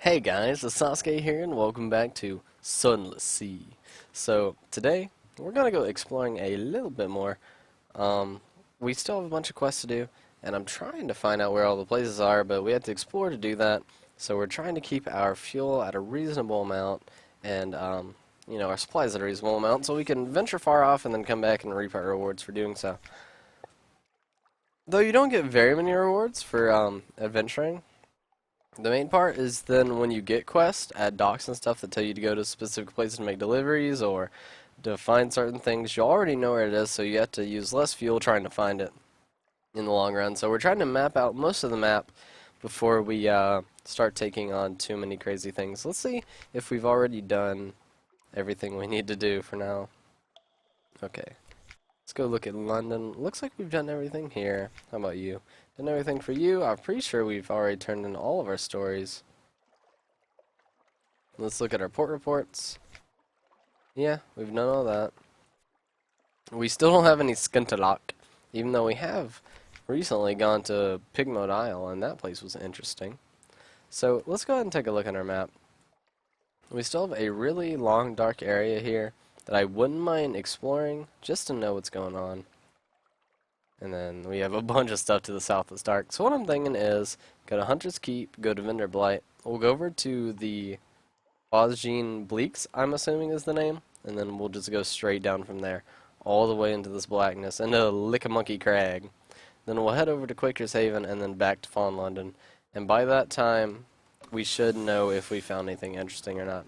Hey guys, it's Sasuke here, and welcome back to Sunless Sea. So, today, we're gonna go exploring a little bit more. We still have a bunch of quests to do, and I'm trying to find out where all the places are, but we have to explore to do that. So we're trying to keep our fuel at a reasonable amount, and, our supplies at a reasonable amount, so we can venture far off and then come back and reap our rewards for doing so. Though you don't get very many rewards for, adventuring, the main part is then when you get quests at docks and stuff that tell you to go to specific places to make deliveries or to find certain things, you already know where it is, so you have to use less fuel trying to find it in the long run. So we're trying to map out most of the map before we start taking on too many crazy things. Let's see if we've already done everything we need to do for now. Okay. Let's go look at London. Looks like we've done everything here. How about you? Done everything for you? I'm pretty sure we've already turned in all of our stories. Let's look at our port reports. Yeah, we've done all that. We still don't have any Skuntalok, even though we have recently gone to Pigmote Isle, and that place was interesting. So let's go ahead and take a look at our map. We still have a really long, dark area here that I wouldn't mind exploring just to know what's going on. And then we have a bunch of stuff to the south that's dark. So what I'm thinking is, go to Hunter's Keep, go to Vendor Blight. We'll go over to the Osgene Bleaks, I'm assuming is the name. And then we'll just go straight down from there, all the way into this blackness, into Lickamonkey Crag. Then we'll head over to Quaker's Haven, and then back to Fawn London. And by that time, we should know if we found anything interesting or not.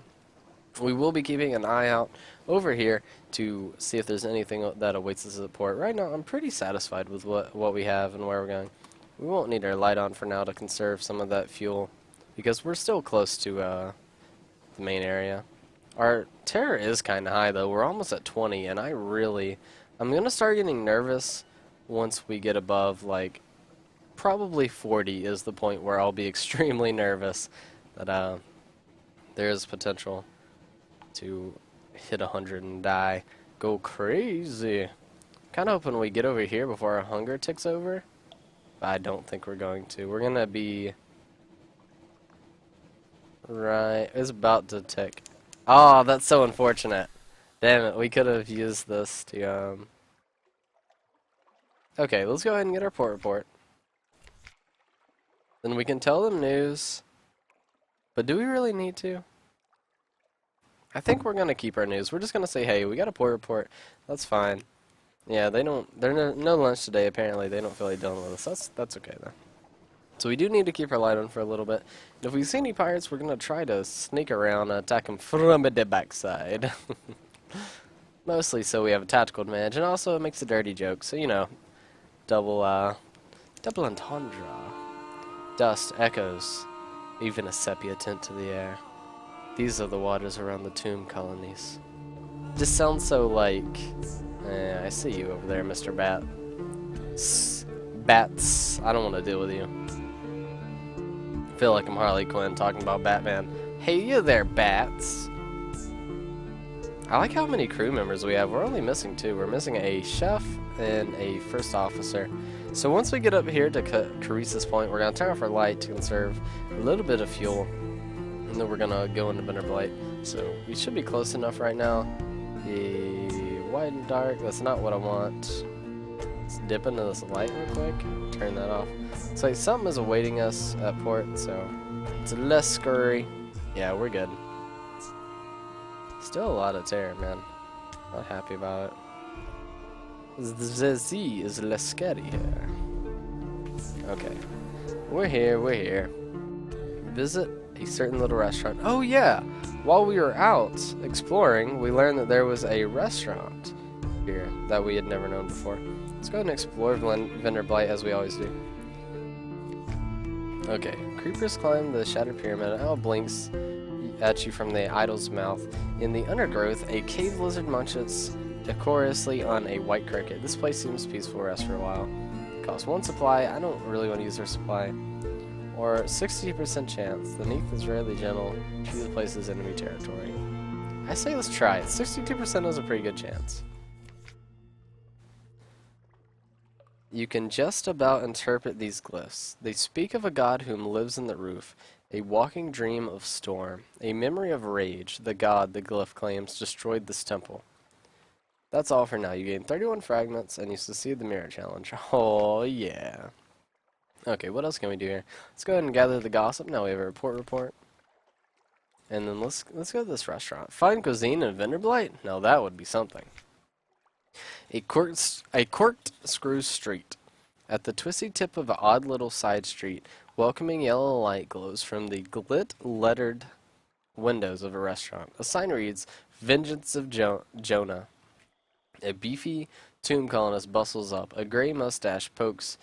We will be keeping an eye out over here to see if there's anything that awaits us at the port. Right now, I'm pretty satisfied with what we have and where we're going. We won't need our light on for now to conserve some of that fuel, because we're still close to the main area. Our terror is kind of high, though. We're almost at 20, and I'm going to start getting nervous once we get above, like, probably 40 is the point where I'll be extremely nervous that there is potential to hit 100 and die. Go crazy. Kind of hoping we get over here before our hunger ticks over. But I don't think we're going to. We're going to be... Right. It's about to tick. Oh, that's so unfortunate. Damn it. We could have used this to... Okay, let's go ahead and get our port report. Then we can tell them news. But do we really need to? I think we're going to keep our news. We're just going to say, hey, we got a port report. That's fine. Yeah, they're no lunch today, apparently. They don't feel like dealing with us. That's okay, though. So we do need to keep our light on for a little bit. And if we see any pirates, we're going to try to sneak around and attack them from the backside. Mostly so we have a tactical advantage. And also it makes a dirty joke. So, double entendre. Dust, echoes, even a sepia tint to the air. These are the waters around the tomb colonies. Just sounds so like... I see you over there, Mr. Bat. Bats. I don't want to deal with you. I feel like I'm Harley Quinn talking about Batman. Hey, you there, bats. I like how many crew members we have. We're only missing 2. We're missing a chef and a first officer. So once we get up here to Carissa's Point, we're going to turn off our light to conserve a little bit of fuel. And then we're gonna go into Vendor Blight. So we should be close enough right now. Wide and dark, that's not what I want. Let's dip into this light real quick. Turn that off. It's like something is awaiting us at port, so it's less scurry. Yeah, we're good. Still a lot of terror, man. Not happy about it. The sea is less scary here. Okay. We're here. Visit a certain little restaurant. Oh yeah! While we were out exploring, we learned that there was a restaurant here that we had never known before. Let's go ahead and explore Vendor Blight as we always do. Okay, creepers climb the shattered pyramid. Owl blinks at you from the idol's mouth. In the undergrowth, a cave lizard munches decorously on a white cricket. This place seems peaceful to rest for a while. Costs 1 supply. I don't really want to use their supply. Or 60% chance. The Neath is rarely gentle. Treat the place as enemy territory. I say let's try it. 62% is a pretty good chance. You can just about interpret these glyphs. They speak of a god whom lives in the roof, A walking dream of storm. A memory of rage. The god, the glyph claims, destroyed this temple. That's all for now. You gain 31 fragments, and you succeed the mirror challenge. Oh, yeah. Okay, what else can we do here? Let's go ahead and gather the gossip. Now we have a report. And then let's go to this restaurant. Fine cuisine and vendor blight? Now that would be something. A corked screw street. At the twisty tip of an odd little side street, welcoming yellow light glows from the gilt-lettered windows of a restaurant. A sign reads, Vengeance of Jonah. A beefy tomb colonist bustles up. A gray mustache pokes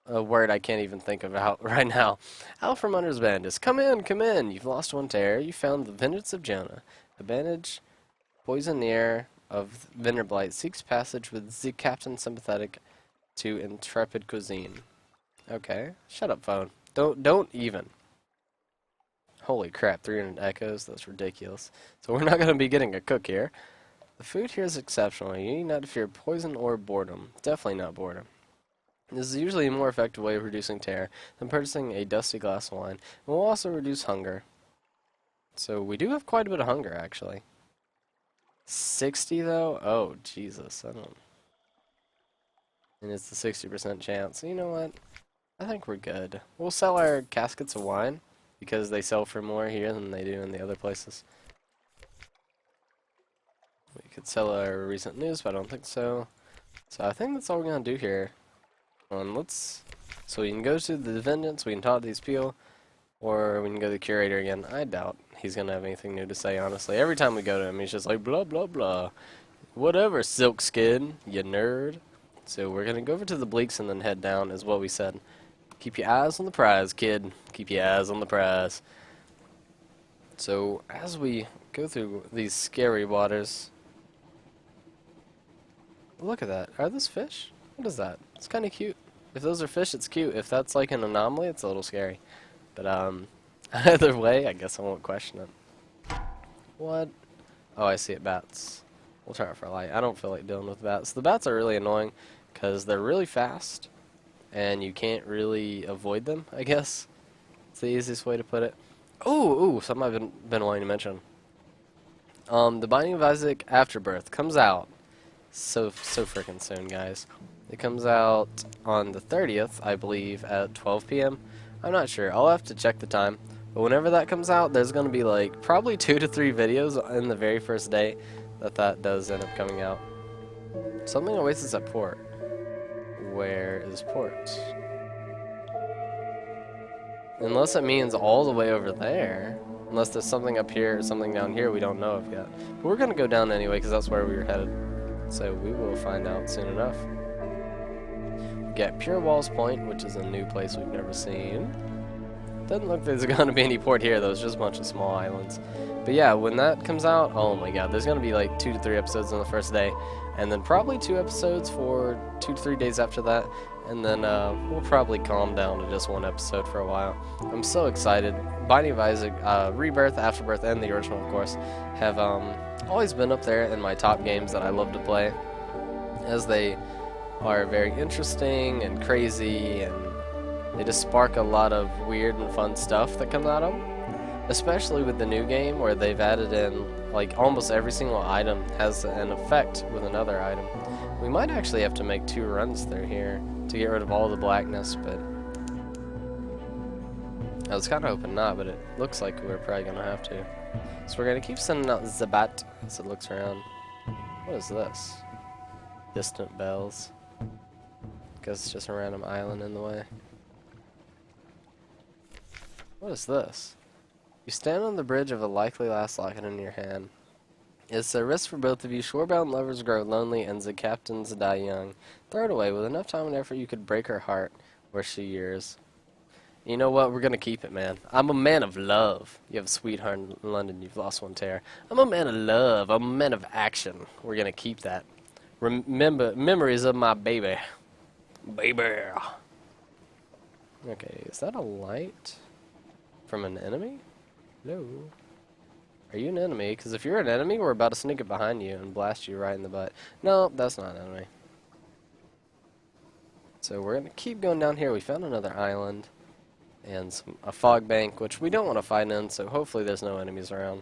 a word I can't even think of out right now. Out from under his bandage. Come in. You've lost one tear. You found the Vengeance of Jonah. A bandage poisoneer of Vinderblight seeks passage with the captain sympathetic to intrepid cuisine. Okay. Shut up, phone. Don't even. Holy crap, 300 echoes. That's ridiculous. So we're not going to be getting a cook here. The food here is exceptional. You need not to fear poison or boredom. Definitely not boredom. This is usually a more effective way of reducing tear than purchasing a dusty glass of wine, and will also reduce hunger. So we do have quite a bit of hunger, actually. 60 though? Oh, Jesus. I don't... And it's the 60% chance. You know what? I think we're good. We'll sell our caskets of wine, because they sell for more here than they do in the other places. We could sell our recent news, but I don't think so. So I think that's all we're going to do here. So we can go to the defendants, we can talk to these people, or we can go to the curator again. I doubt he's going to have anything new to say, honestly. Every time we go to him, he's just like, blah, blah, blah. Whatever, silk skin, you nerd. So we're going to go over to the Bleaks and then head down, is what we said. Keep your eyes on the prize, kid. Keep your eyes on the prize. So as we go through these scary waters... Look at that. Are those fish? What is that? It's kind of cute. If those are fish, it's cute. If that's like an anomaly, it's a little scary. But either way, I guess I won't question it. What? Oh, I see it. Bats. We'll try it for a light. I don't feel like dealing with bats. The bats are really annoying because they're really fast and you can't really avoid them, I guess. It's the easiest way to put it. Ooh, something I've been wanting to mention. The Binding of Isaac Afterbirth comes out so freaking soon, guys. It comes out on the 30th, I believe, at 12 p.m. I'm not sure. I'll have to check the time. But whenever that comes out, there's going to be like probably 2 to 3 videos in the very first day that does end up coming out. Something awaits us at port. Where is port? Unless it means all the way over there. Unless there's something up here or something down here we don't know of yet. But we're going to go down anyway because that's where we were headed. So we will find out soon enough. We get Pure Walls Point, which is a new place we've never seen. Doesn't look like there's going to be any port here though, it's just a bunch of small islands. But yeah, when that comes out, oh my god, there's going to be like 2 to 3 episodes on the first day. And then probably 2 episodes for 2 to 3 days after that. And then we'll probably calm down to just 1 episode for a while. I'm so excited. Binding of Isaac, Rebirth, Afterbirth, and the original, of course, have always been up there in my top games that I love to play, as they are very interesting and crazy, and they just spark a lot of weird and fun stuff that comes out of them. Especially with the new game, where they've added in, like, almost every single item has an effect with another item. We might actually have to make 2 runs through here to get rid of all the blackness, but I was kind of hoping not, but it looks like we're probably going to have to. So we're going to keep sending out Zabat as it looks around. What is this? Distant bells. Guess it's just a random island in the way. What is this? You stand on the bridge of a likely last locket in your hand. It's a risk for both of you. Shorebound lovers grow lonely and the captains die young. Throw it away. With enough time and effort, you could break her heart where she yearns. You know what? We're going to keep it, man. I'm a man of love. You have a sweetheart in London. You've lost one tear. I'm a man of love. I'm a man of action. We're going to keep that. Remember, memories of my baby. Baby. Okay, is that a light from an enemy? No. Are you an enemy? Because if you're an enemy, we're about to sneak it behind you and blast you right in the butt. No, that's not an enemy. So we're going to keep going down here. We found another island. and a fog bank, which we don't want to fight in, so hopefully there's no enemies around.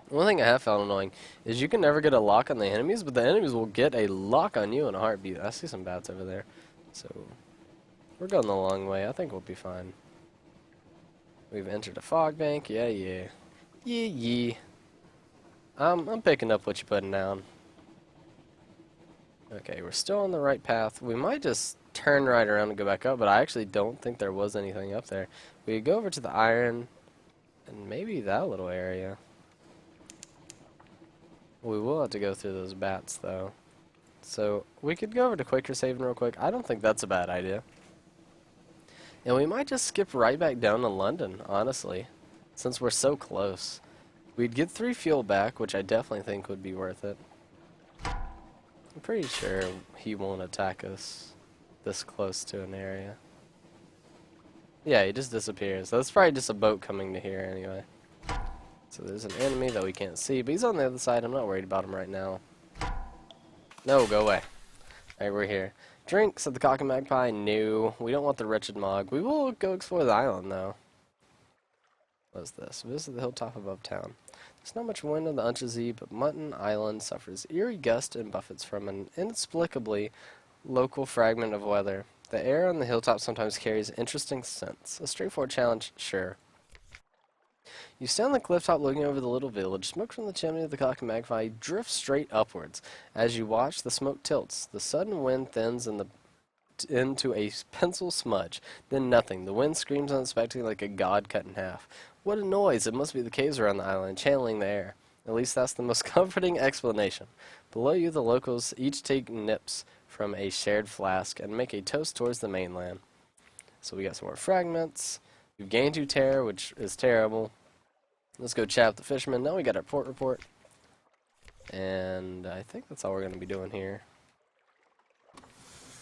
One thing I have found annoying is you can never get a lock on the enemies, but the enemies will get a lock on you in a heartbeat. I see some bats over there, so we're going the long way. I think we'll be fine. We've entered a fog bank. Yeah, yeah. Yeah, yeah. I'm picking up what you're putting down. Okay, we're still on the right path. We might just turn right around and go back up, but I actually don't think there was anything up there. We could go over to the iron, and maybe that little area. We will have to go through those bats, though. So, we could go over to Quaker Saving real quick. I don't think that's a bad idea. And we might just skip right back down to London, honestly, since we're so close. We'd get 3 fuel back, which I definitely think would be worth it. I'm pretty sure he won't attack us this close to an area. Yeah, he just disappears. That's probably just a boat coming to here anyway. So there's an enemy that we can't see, but he's on the other side. I'm not worried about him right now. No, go away. Alright, we're here. Drink, said the Cock and Magpie. No, we don't want the wretched Mog. We will go explore the island, though. What is this? Visit the hilltop above town. There's not much wind on the Unchazee, but Mutton Island suffers eerie gusts and buffets from an inexplicably local fragment of weather. The air on the hilltop sometimes carries interesting scents. A straightforward challenge, sure. You stand on the cliff top looking over the little village. Smoke from the chimney of the Cock and Magpie drifts straight upwards. As you watch, the smoke tilts. The sudden wind thins into a pencil smudge. Then nothing. The wind screams unexpectedly like a god cut in half. What a noise! It must be the caves around the island, channeling the air. At least that's the most comforting explanation. Below you, the locals each take nips from a shared flask and make a toast towards the mainland. So we got some more fragments. We've gained 2 terror, which is terrible. Let's go chat with the fisherman. Now we got our port report. And I think that's all we're going to be doing here.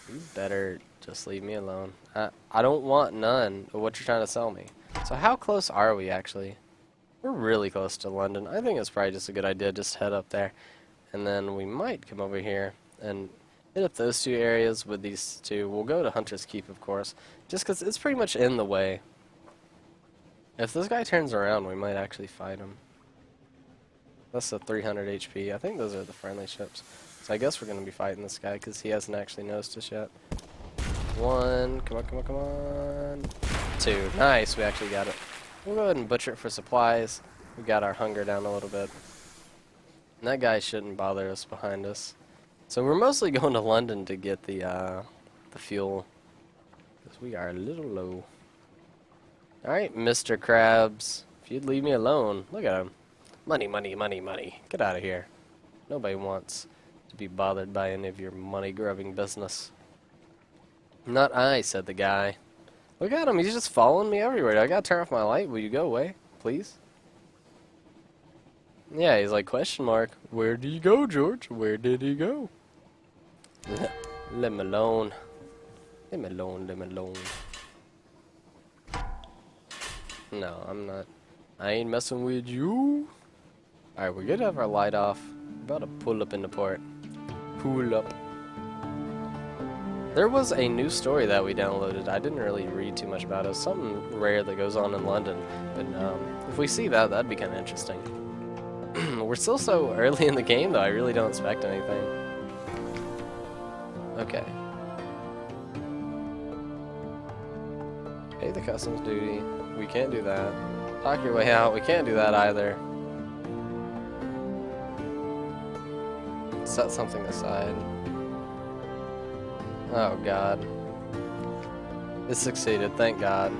You better just leave me alone. I don't want none of what you're trying to sell me. So how close are we, actually? We're really close to London. I think it's probably just a good idea just head up there. And then we might come over here and hit up those 2 areas with these 2. We'll go to Hunter's Keep, of course, just because it's pretty much in the way. If this guy turns around, we might actually fight him. That's a 300 HP. I think those are the friendly ships. So I guess we're going to be fighting this guy because he hasn't actually noticed us yet. 1. Come on, come on, come on. 2. Nice, we actually got it. We'll go ahead and butcher it for supplies. We got our hunger down a little bit. And that guy shouldn't bother us behind us. So we're mostly going to London to get the fuel. Because we are a little low. Alright, Mr. Krabs. If you'd leave me alone. Look at him. Money, money, money, money. Get out of here. Nobody wants to be bothered by any of your money-grubbing business. Not I, said the guy. Look at him. He's just following me everywhere. I gotta turn off my light. Will you go away, please? Yeah, he's like, question mark. Where did he go, George? Where did he go? Let me alone. Let me alone, let me alone. No, I'm not. I ain't messing with you. Alright, we're gonna have our light off. We're about to pull up in the port. Pull up. There was a new story that we downloaded. I didn't really read too much about it. It's something rare that goes on in London. But if we see that, that'd be kind of interesting. We're still so early in the game, though. I really don't expect anything. Okay. Pay the customs duty. We can't do that. Talk your way out. We can't do that either. Set something aside. Oh god. It succeeded, thank god.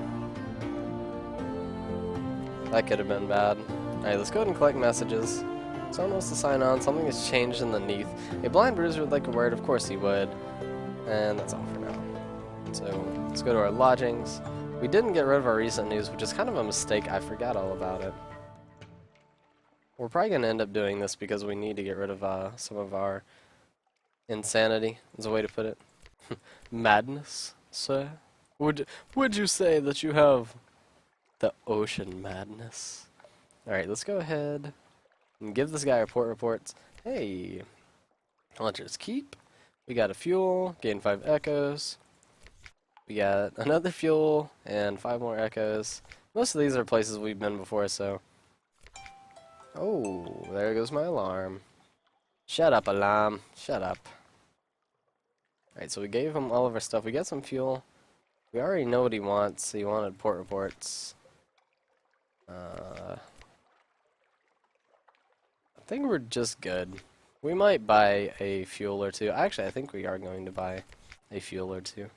That could have been bad. Alright, let's go ahead and collect messages. Someone wants to sign on. Something has changed underneath. A blind bruiser would like a word. Of course he would. And that's all for now. So, let's go to our lodgings. We didn't get rid of our recent news, which is kind of a mistake. I forgot all about it. We're probably going to end up doing this because we need to get rid of some of our insanity, is a way to put it. Madness, sir? Would you say that you have the ocean madness? Alright, let's go ahead and give this guy report reports. Hey, Hunter's Keep. We got a fuel, gain 5 echoes. We got another fuel and 5 more echoes. Most of these are places we've been before, so... Oh, there goes my alarm. Shut up, alarm. Shut up. Alright, so we gave him all of our stuff. We got some fuel. We already know what he wants. He wanted port reports. I think we're just good. We might buy a fuel or two. Actually, I think we are going to buy a fuel or two.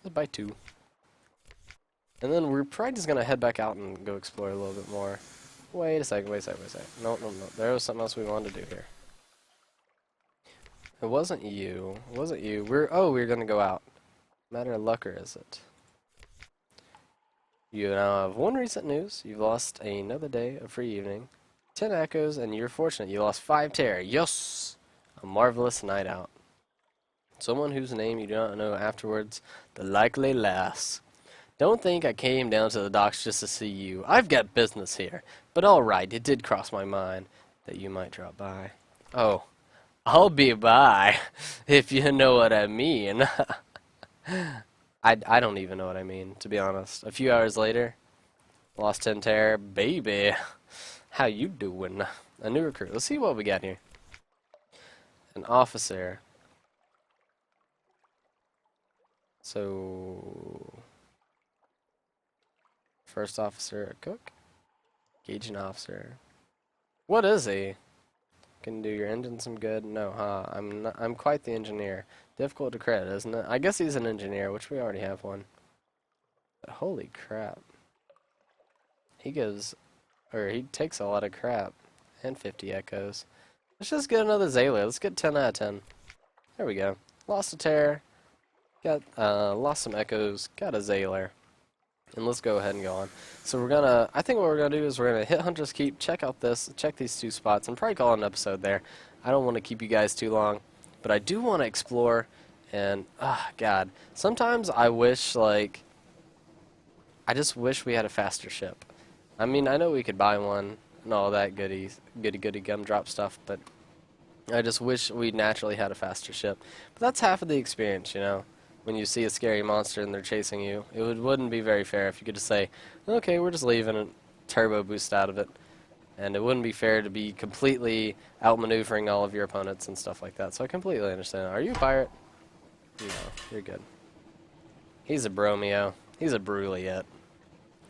Let's buy 2. And then we're probably just going to head back out and go explore a little bit more. Wait a second, wait a second, wait a second. No, no, no. There was something else we wanted to do here. It wasn't you. It wasn't you. We're going to go out. Matter of luck, or is it? You now have 1 recent news. You've lost another day of free evening. 10 echoes, and you're fortunate. You lost 5 terror. Yes! A marvelous night out. Someone whose name you do not know afterwards. The likely lass. Don't think I came down to the docks just to see you. I've got business here. But alright, it did cross my mind that you might drop by. Oh, I'll be by, if you know what I mean. I don't even know what I mean, to be honest. A few hours later, lost 10 terror. Baby, how you doing? A new recruit. Let's see what we got here. An officer. So... First officer, a cook. Engaging officer. What is he? Can do your engine some good? No, huh? I'm quite the engineer. Difficult to credit, isn't it? I guess he's an engineer, which we already have one. But holy crap. He takes a lot of crap. And 50 echoes. Let's just get another Zayler. Let's get 10 out of 10. There we go. Lost a terror. Got lost some echoes. Got a Zayler. And let's go ahead and go on. So we're gonna, I think what we're gonna do is we're gonna hit Hunter's Keep, check out this, check these 2 spots, and probably call it an episode there. I don't want to keep you guys too long, but I do want to explore, and, God, sometimes I wish, like, I just wish we had a faster ship. I mean, I know we could buy one and all that goody gumdrop stuff, but I just wish we naturally had a faster ship. But that's half of the experience, you know? When you see a scary monster and they're chasing you, it wouldn't be very fair if you could just say, okay, we're just leaving and turbo boost out of it. And it wouldn't be fair to be completely outmaneuvering all of your opponents and stuff like that. So I completely understand. Are you a pirate? No, you're good. He's a bromeo. He's a bruliet.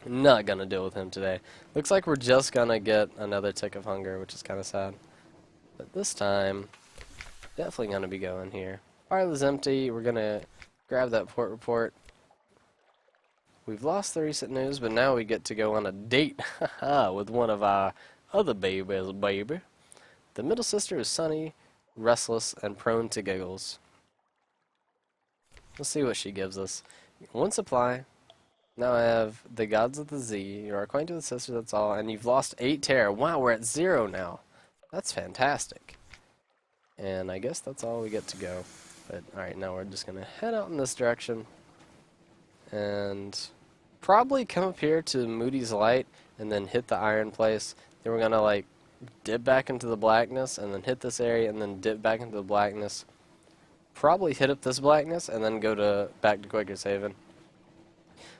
Not gonna deal with him today. Looks like we're just gonna get another tick of hunger, which is kind of sad. But this time, definitely gonna be going here. Pilot is empty. We're gonna grab that port report. We've lost the recent news, but now we get to go on a date with one of our other babies, baby. The middle sister is sunny, restless, and prone to giggles. Let's see what she gives us. 1 supply. Now I have the gods of the Z. You're acquainted with the sister, that's all. And you've lost 8 terror. Wow, we're at 0 now. That's fantastic. And I guess that's all we get to go. But, alright, now we're just going to head out in this direction. And probably come up here to Moody's Light and then hit the iron place. Then we're going to, like, dip back into the blackness and then hit this area and then dip back into the blackness. Probably hit up this blackness and then go back to Quaker's Haven.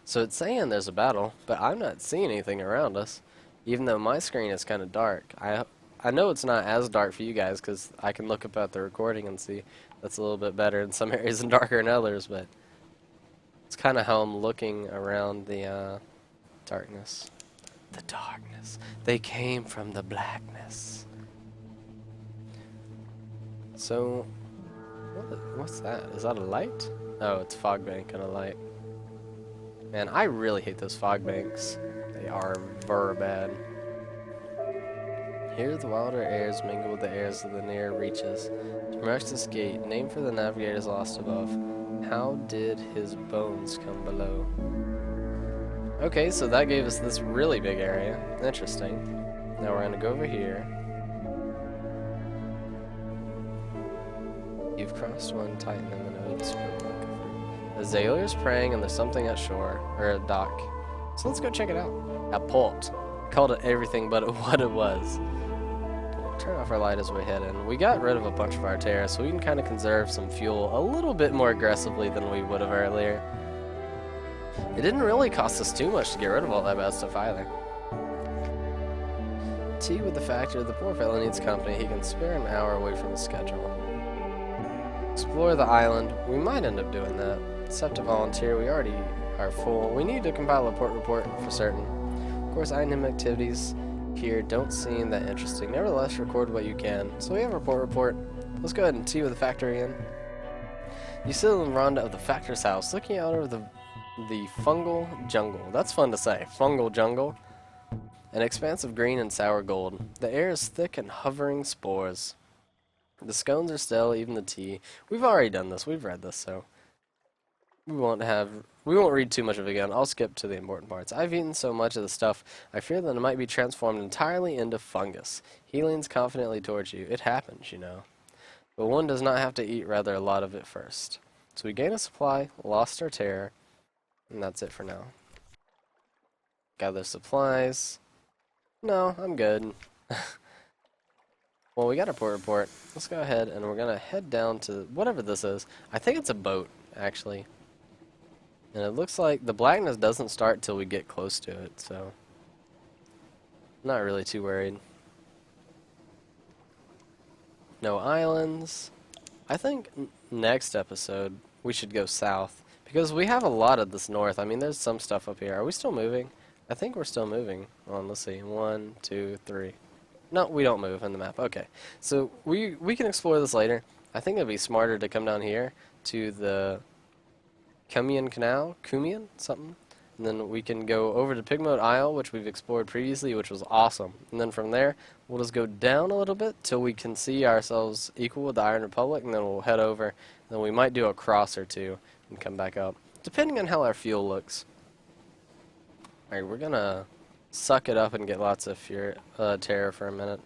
So it's saying there's a battle, but I'm not seeing anything around us. Even though my screen is kind of dark. I know it's not as dark for you guys because I can look up at the recording and see that's a little bit better in some areas and darker in others, but it's kind of how I'm looking around the darkness. The darkness. They came from the blackness. So, what's that? Is that a light? Oh, it's fog bank and a light. Man, I really hate those fog banks. They are very bad. Here the wilder airs mingle with the airs of the near reaches. To march this gate, name for the navigators lost above. How did his bones come below? Okay, so that gave us this really big area. Interesting. Now we're gonna go over here. You've crossed one titan in the nodes. A Zayler is praying and there's something at shore, or at dock. So let's go check it out. A port. Called it everything but what it was. Turn off our light as we head in. We got rid of a bunch of our terror, so we can kind of conserve some fuel a little bit more aggressively than we would have earlier. It didn't really cost us too much to get rid of all that bad stuff either. Tea with the factor, the poor fellow needs company. He can spare an hour away from the schedule. Explore the island. We might end up doing that. Except to volunteer, we already are full. We need to compile a port report for certain. Of course, item activities here don't seem that interesting. Nevertheless, record what you can. So we have a port report. Let's go ahead and tea with the factor again. You sit in the veranda of the factor's house, looking out over the fungal jungle. That's fun to say. Fungal jungle. An expanse of green and sour gold. The air is thick and hovering spores. The scones are stale, even the tea. We've already done this. We've read this, so we won't read too much of it again. I'll skip to the important parts. I've eaten so much of the stuff, I fear that it might be transformed entirely into fungus. He leans confidently towards you. It happens, you know. But one does not have to eat rather a lot of it first. So we gain a supply, lost our terror, and that's it for now. Gather supplies. No, I'm good. Well, we got a port report. Let's go ahead and we're going to head down to whatever this is. I think it's a boat, actually. And it looks like the blackness doesn't start till we get close to it, so I'm not really too worried. No islands. I think next episode we should go south because we have a lot of this north. I mean, there's some stuff up here. Are we still moving? I think we're still moving. Let's see. 1, 2, 3. No, we don't move in the map. Okay. So we can explore this later. I think it'd be smarter to come down here to the Cumian Canal. Cumian? Something. And then we can go over to Pigmote Isle, which we've explored previously, which was awesome. And then from there, we'll just go down a little bit till we can see ourselves equal with the Iron Republic, and then we'll head over. And then we might do a cross or two and come back up, depending on how our fuel looks. Alright, we're gonna suck it up and get lots of terror for a minute,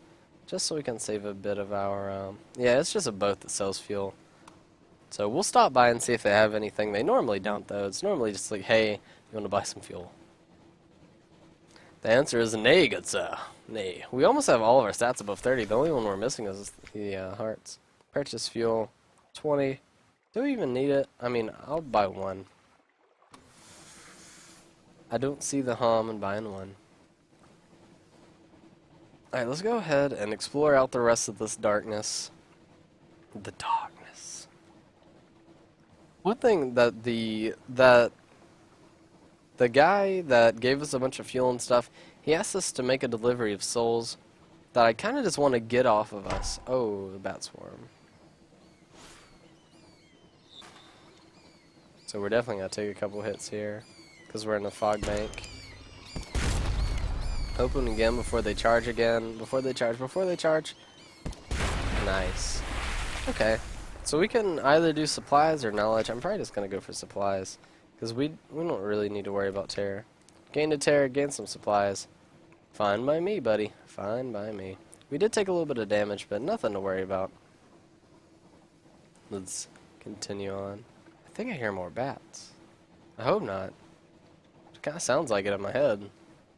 just so we can save a bit of our, yeah, it's just a boat that sells fuel. So we'll stop by and see if they have anything. They normally don't, though. It's normally just like, hey, you want to buy some fuel? The answer is nay, good sir. Nay. We almost have all of our stats above 30. The only one we're missing is the hearts. Purchase fuel, 20. Do we even need it? I mean, I'll buy one. I don't see the harm in buying one. Alright, let's go ahead and explore out the rest of this darkness. The darkness. One thing that the guy that gave us a bunch of fuel and stuff, he asked us to make a delivery of souls that I kind of just want to get off of us. Oh, the bat swarm. So we're definitely going to take a couple hits here, because we're in a fog bank. Open again before they charge again. Before they charge. Nice. Okay. So we can either do supplies or knowledge. I'm probably just going to go for supplies, because we don't really need to worry about terror. Gain a terror, gain some supplies. Fine by me, buddy. Fine by me. We did take a little bit of damage, but nothing to worry about. Let's continue on. I think I hear more bats. I hope not. It kind of sounds like it in my head.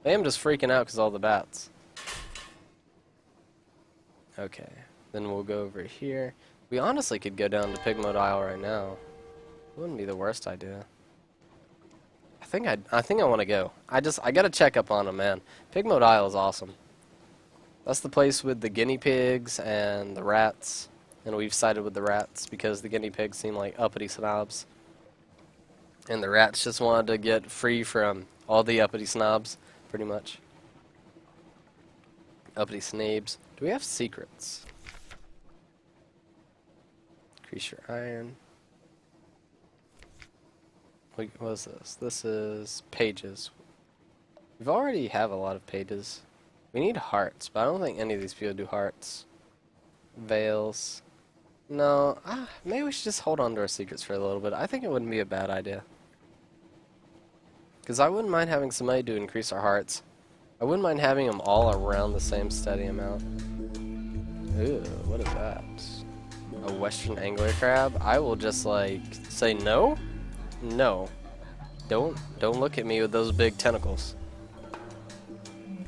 I am just freaking out because all the bats. Okay. Then we'll go over here. We honestly could go down to Pigmote Isle right now. It wouldn't be the worst idea. I think I want to go. I gotta check up on them, man. Pigmote Isle is awesome. That's the place with the guinea pigs and the rats. And we've sided with the rats because the guinea pigs seem like uppity snobs. And the rats just wanted to get free from all the uppity snobs, pretty much. Uppity snabes. Do we have secrets? Increase your iron. What is this? This is pages. We've already have a lot of pages. We need hearts, but I don't think any of these people do hearts. Veils. No, maybe we should just hold on to our secrets for a little bit. I think it wouldn't be a bad idea. Because I wouldn't mind having somebody to increase our hearts. I wouldn't mind having them all around the same steady amount. Ooh, what is that? A western angler crab? I will just like say no? No. Don't look at me with those big tentacles.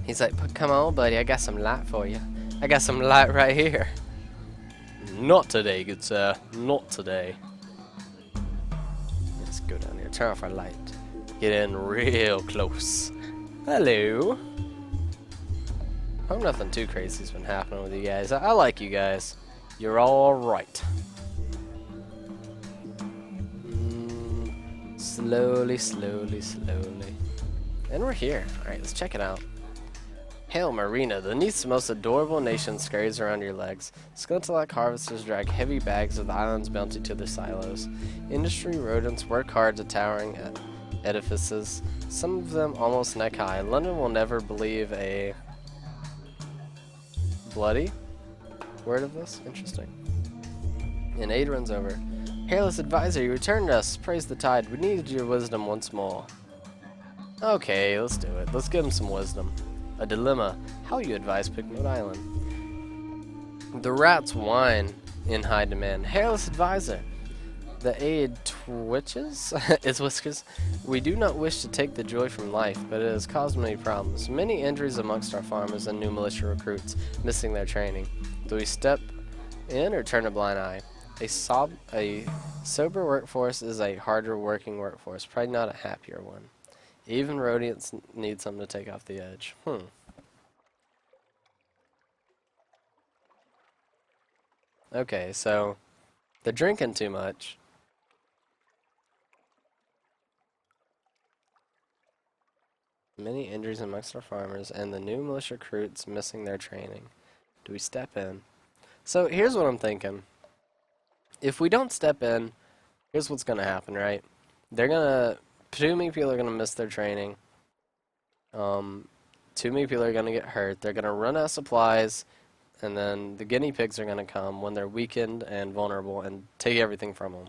He's like, but come on, buddy, I got some light for you. I got some light right here. Not today, good sir. Not today. Let's go down here. Turn off our light. Get in real close. Hello. Hope nothing too crazy's been happening with you guys. I like you guys. You're all right. Slowly, slowly, slowly. And we're here. Alright, let's check it out. Hail Marina, the neatest, most adorable nation scurries around your legs. Skeletal-like harvesters drag heavy bags of the island's bounty to their silos. Industry rodents work hard to towering edifices, some of them almost neck-high. London will never believe a bloody word of this. Interesting. An aide runs over. Hairless advisor, you returned us. Praise the tide. We need your wisdom once more. Okay, let's do it. Let's give him some wisdom. A dilemma. How you advise Pigmote Island? The rats whine in high demand. Hairless advisor. The aide twitches its whiskers. We do not wish to take the joy from life, but it has caused many problems. Many injuries amongst our farmers and new militia recruits missing their training. Do we step in or turn a blind eye? A sober workforce is a harder working workforce, probably not a happier one. Even rodents need something to take off the edge. Okay, so they're drinking too much. Many injuries amongst our farmers and the new militia recruits missing their training. Do we step in? So here's what I'm thinking. If we don't step in, here's what's going to happen, right? Too many people are going to miss their training. Too many people are going to get hurt. They're going to run out of supplies, and then the guinea pigs are going to come when they're weakened and vulnerable and take everything from them.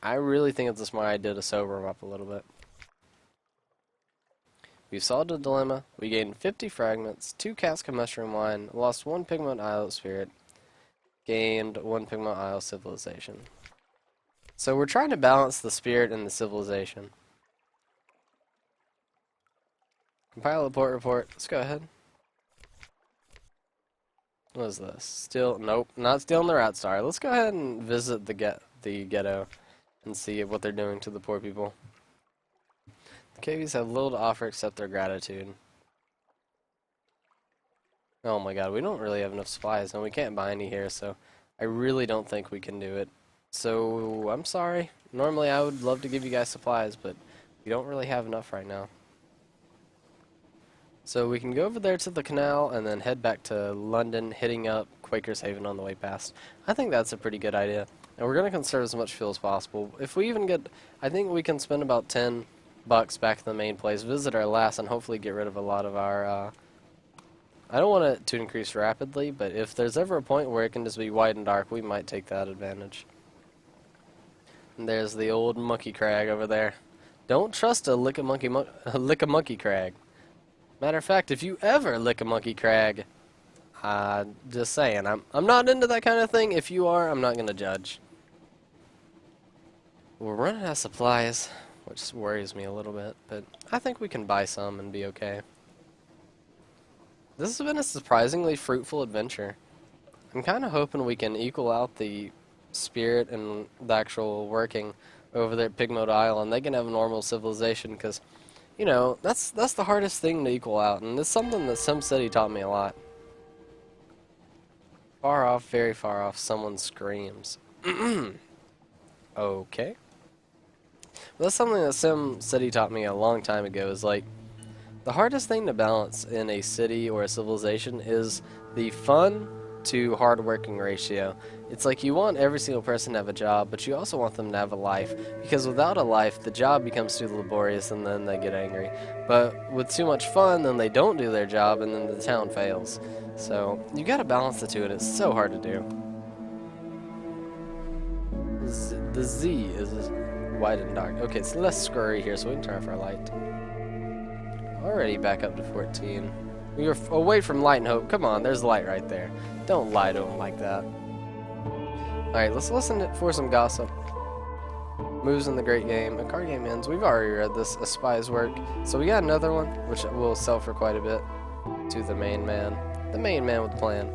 I really think it's a smart idea to sober them up a little bit. We've solved a dilemma. We gained 50 fragments, 2 casks of mushroom wine, lost 1 pigment isle spirit, gained 1 pigment isle civilization. So we're trying to balance the spirit and the civilization. Compile a report. Let's go ahead. What is this? Still, nope, not stealing the rat star. Let's go ahead and visit the ghetto and see what they're doing to the poor people. The cavies have little to offer except their gratitude. Oh my god, we don't really have enough supplies, and we can't buy any here, so I really don't think we can do it. So, I'm sorry. Normally I would love to give you guys supplies, but we don't really have enough right now. So we can go over there to the canal and then head back to London, hitting up Quaker's Haven on the way past. I think that's a pretty good idea. And we're going to conserve as much fuel as possible. If we even get, I think we can spend about $10 back to the main place, visit our last, and hopefully get rid of a lot of our, I don't want it to increase rapidly, but if there's ever a point where it can just be white and dark, we might take that advantage. And there's the old monkey crag over there. Don't trust a lick a monkey crag. Matter of fact, if you ever lick a monkey crag, just saying, I'm not into that kind of thing. If you are, I'm not gonna judge. We're running out of supplies, which worries me a little bit, but I think we can buy some and be okay. This has been a surprisingly fruitful adventure. I'm kind of hoping we can equal out the spirit and the actual working over there at Pigmote Isle, and they can have a normal civilization, because, you know, that's the hardest thing to equal out, and it's something that SimCity taught me a lot. Far off, very far off, someone screams. Okay. Well, that's something that SimCity taught me a long time ago, is like, the hardest thing to balance in a city or a civilization is the fun to hard-working ratio. It's like you want every single person to have a job, but you also want them to have a life, because without a life, the job becomes too laborious and then they get angry. But with too much fun, then they don't do their job and then the town fails. So you gotta balance the two, and it's so hard to do. The Z is white and dark. Okay, it's less scurry here, so we can turn off our light. Already back up to 14. We were away from light and hope. Come on, there's light right there. Don't lie to him like that. Alright, let's listen for some gossip. Moves in the great game. A card game ends. We've already read this. A spy's work. So we got another one, which we'll sell for quite a bit to the main man. The main man with the plan.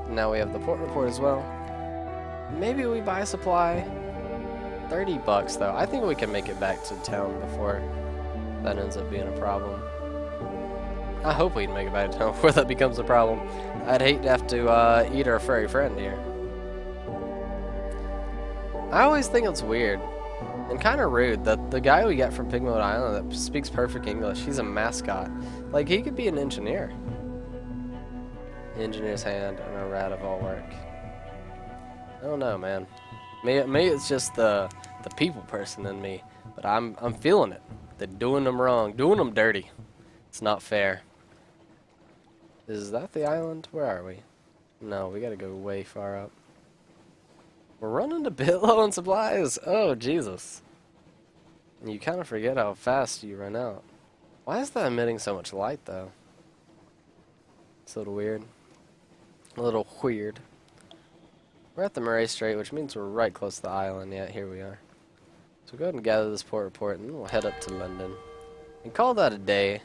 And now we have the port report as well. Maybe we buy a supply. $30 though. I think we can make it back to town before that ends up being a problem. I hope we can make it back to town before that becomes a problem. I'd hate to have to eat our furry friend here. I always think it's weird and kind of rude that the guy we get from Pigmote Island that speaks perfect English, he's a mascot. Like, he could be an engineer. Engineer's hand and a rat of all work. I don't know, man. Maybe it's just the people person in me, but I'm feeling it. They're doing them wrong, doing them dirty. It's not fair. Is that the island? Where are we? No, we gotta go way far up. We're running a bit low on supplies. Oh, Jesus. You kind of forget how fast you run out. Why is that emitting so much light, though? It's a little weird. A little weird. We're at the Murray Strait, which means we're right close to the island. Yeah, here we are. So go ahead and gather this port report, and then we'll head up to London. And call that a day.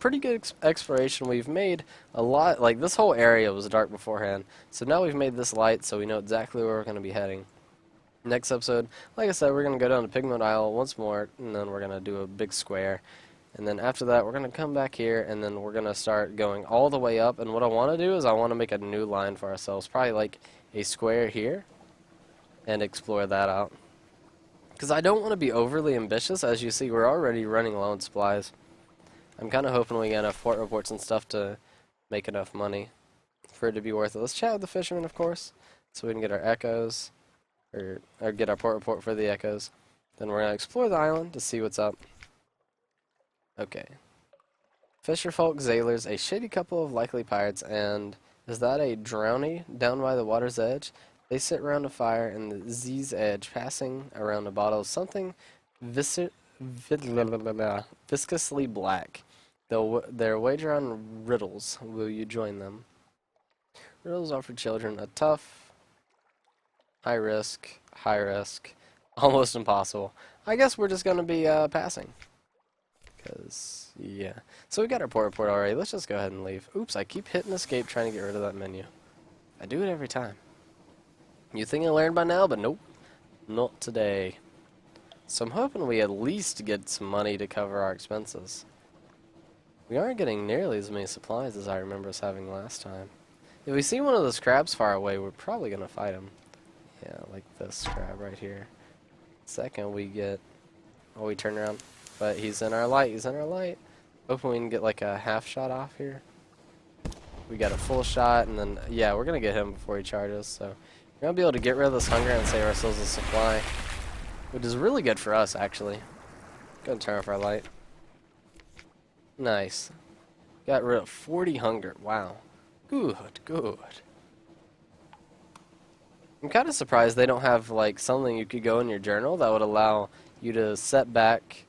Pretty good exploration. We've made a lot. Like, this whole area was dark beforehand. So now we've made this light, so we know exactly where we're going to be heading. Next episode, like I said, we're going to go down to Pigmote Isle once more, and then we're going to do a big square. And then after that, we're going to come back here, and then we're going to start going all the way up. And what I want to do is I want to make a new line for ourselves. Probably like a square here, and explore that out. Because I don't want to be overly ambitious. As you see, we're already running low on supplies. I'm kind of hoping we get enough port reports and stuff to make enough money for it to be worth it. Let's chat with the fishermen, of course, so we can get our echoes, or get our port report for the echoes. Then we're going to explore the island to see what's up. Okay. Fisherfolk, sailors, a shady couple of likely pirates, and is that a drowny down by the water's edge? They sit round a fire in the Z's edge, passing around a bottle of something viscously black. They're wager on riddles. Will you join them? Riddles are for children. A tough, high risk, almost impossible. I guess we're just going to be passing. Because, yeah. So we got our port report already. Let's just go ahead and leave. Oops, I keep hitting escape trying to get rid of that menu. I do it every time. You think I learned by now, but nope. Not today. So I'm hoping we at least get some money to cover our expenses. We aren't getting nearly as many supplies as I remember us having last time. If we see one of those crabs far away, we're probably going to fight him. Yeah, like this crab right here. Second, we get... Oh, we turn around. But he's in our light. He's in our light. Hoping we can get like a half shot off here. We got a full shot, and then, yeah, we're going to get him before he charges. So we're going to be able to get rid of this hunger and save ourselves a supply. Which is really good for us, actually. Go and turn off our light. Nice. Got rid of 40 hunger. Wow. Good, good. I'm kind of surprised they don't have, like, something you could go in your journal that would allow you to set back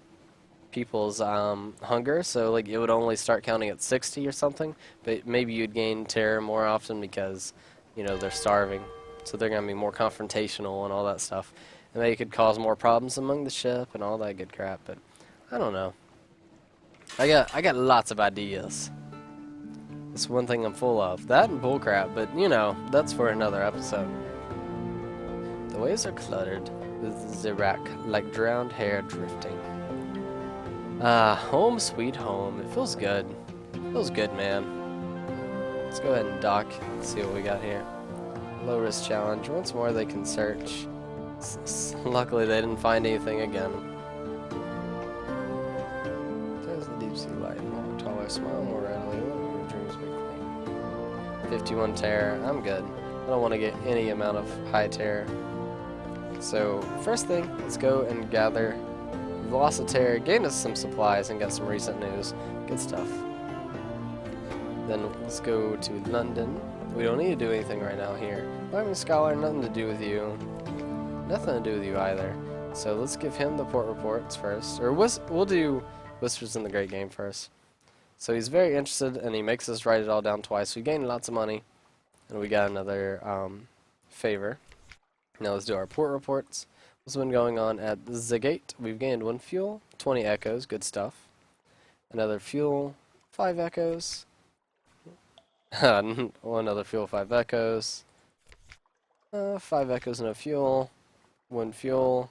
people's hunger. So, like, it would only start counting at 60 or something. But maybe you'd gain terror more often because, you know, they're starving. So they're going to be more confrontational and all that stuff. And they could cause more problems among the ship and all that good crap, but I don't know. I got lots of ideas. That's one thing I'm full of. That and bullcrap, but you know, that's for another episode. The waves are cluttered with Zirak, like drowned hair drifting. Ah, home sweet home. It feels good. It feels good, man. Let's go ahead and dock and see what we got here. Low risk challenge. Once more they can search. Luckily they didn't find anything again. There's the deep sea light. More taller, smile more readily. What your dreams be clean. 51 terror. I'm good. I don't want to get any amount of high terror. So first thing, let's go and gather Velociterror. Gain us some supplies and get some recent news. Good stuff. Then let's go to London. We don't need to do anything right now here. Mappin Scholar, nothing to do with you. Nothing to do with you either. So let's give him the port reports first. Or we'll do Whispers in the Great Game first. So he's very interested, and he makes us write it all down twice. We gained lots of money, and we got another favor. Now let's do our port reports. What's been going on at the gate? We've gained 1 fuel, 20 echoes, good stuff. Another fuel, 5 echoes. Another fuel, 5 echoes. 5 echoes, no fuel. 1 fuel,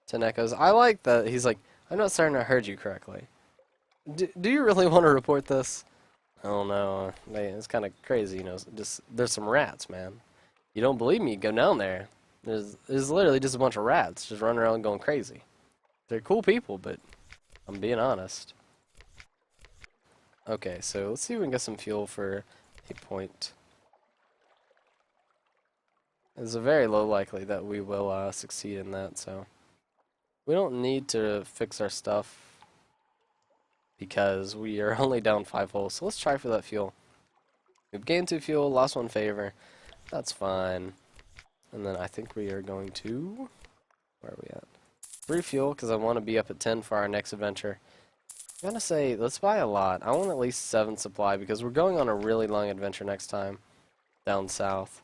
10 echoes. I like that he's like, I'm not certain I heard you correctly. Do you really want to report this? I don't know. It's kind of crazy, you know. Just there's some rats, man. You don't believe me? Go down there. There's literally just a bunch of rats just running around going crazy. They're cool people, but I'm being honest. Okay, so let's see if we can get some fuel for a point. It's a very low likely that we will succeed in that, so we don't need to fix our stuff because we are only down 5 holes. So let's try for that fuel. We've gained 2 fuel, lost 1 favor. That's fine. And then I think we are going to... Where are we at? 3 fuel because I want to be up at 10 for our next adventure. I'm going to say, let's buy a lot. I want at least 7 supply because we're going on a really long adventure next time down south.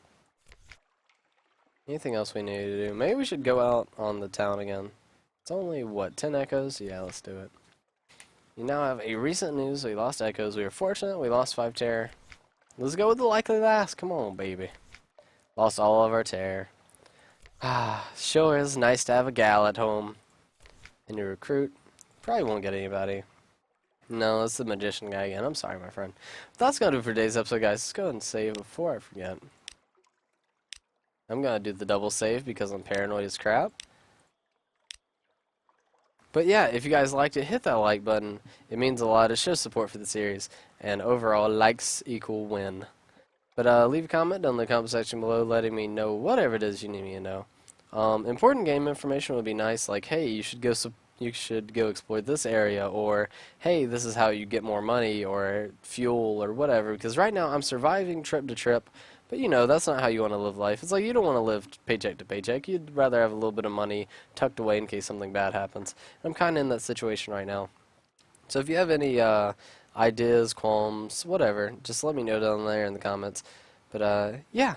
Anything else we need to do? Maybe we should go out on the town again. It's only, what, 10 echoes? Yeah, let's do it. You now have a recent news. We lost echoes. We were fortunate. We lost 5 terror. Let's go with the likely last. Come on, baby. Lost all of our terror. Ah, sure is nice to have a gal at home. And you recruit. Probably won't get anybody. No, that's the magician guy again. I'm sorry, my friend. But that's going to do it for today's episode, guys. Let's go ahead and save before I forget. I'm going to do the double save because I'm paranoid as crap. But yeah, if you guys liked it, hit that like button. It means a lot. It shows support for the series. And overall, likes equal win. But leave a comment down in the comment section below letting me know whatever it is you need me to know. Important game information would be nice, like, hey, you should go explore this area, or hey, this is how you get more money or fuel or whatever, because right now I'm surviving trip to trip, but you know, that's not how you want to live life. It's like you don't want to live paycheck to paycheck. You'd rather have a little bit of money tucked away in case something bad happens. I'm kind of in that situation right now. So if you have any ideas, qualms, whatever, just let me know down there in the comments. But yeah.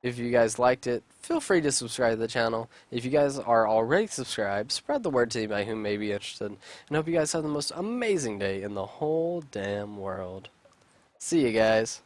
If you guys liked it, feel free to subscribe to the channel. If you guys are already subscribed, spread the word to anybody who may be interested. And hope you guys have the most amazing day in the whole damn world. See you guys.